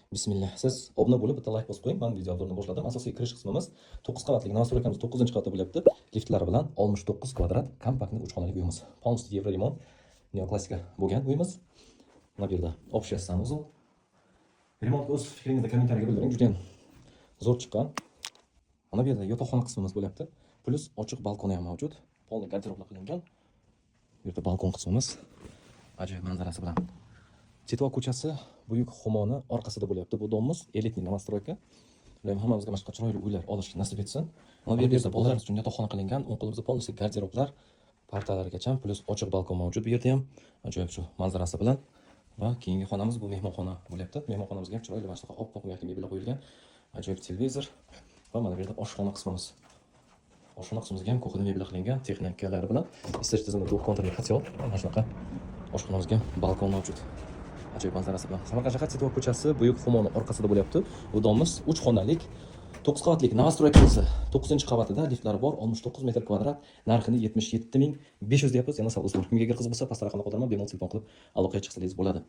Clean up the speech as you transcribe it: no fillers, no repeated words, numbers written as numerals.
Bismillah. Siz obuna bo'lib bitta like bosib qo'ying. Men video obzorni boshladim. Asosiy kirish qismimiz 9 qavatli novostroykamiz 9-qavatda bo'lyapti. Liftlari bilan 69 kvadrat kompaktli 3 xonali uyimiz. Полностью Евроремонт, neoklasika bo'lgan uyimiz. Mana bu yerda общий санузел. Remontga o'z fikringizni kommentariyga bildiring. Juda ham zo'r chiqqan. Mana bu yerda yotoqxona qismimiz bo'lyapti. Plus ochiq balkoni ham mavjud. Полный garderoblar qilingan. Bu yerda balkon qismimiz ajoyib manzarasi bilan. Chetvoq ko'chasi buyuk xumoni orqasida bo'lyapti. Bu domimiz elitniy novostroyka. Ular hammamizga boshqa chiroyli uylar olish nasib etsin. Mana bu yerda bolalarimiz uchun yotoqxona qilingan, o'ng qo'limizda полностью garderoblar, partalargacha, plus ochiq balkon mavjud. Bu yerda ham ajoyib shu manzarasi bilan va keyingi xonamiz bu mehmonxona bo'lyapti. Mehmonxonamizga ham chiroyli boshqa oppoq mebellar qo'yilgan. Ajoyib televizor va mana bu yerda oshxona qismimiz. Oshxona qismimizga ham ko'hna mebellar qilingan texnikalari bilan isitish tizimi двухконтурный котел. Mana shunaqa oshxonamizga ham balkon mavjud. Ajoyib manzarasi bilan. Samarqand shahar Chetvoq ko'chasi buyuk xumoni orqasida bo'lyapti. Bu domimiz 3 xonalik 9 qavatlik novostroykamiz. 9-qavatida liftlari bor, 69 metr kvadrat, narxini 77.500 deyapmiz. Yana savol-so'rovlar. Kimga qiziq bo'lsa, pastda raqamga qo'yib bemalol telefon qilib aloqaga chiqsangiz bo'ladi.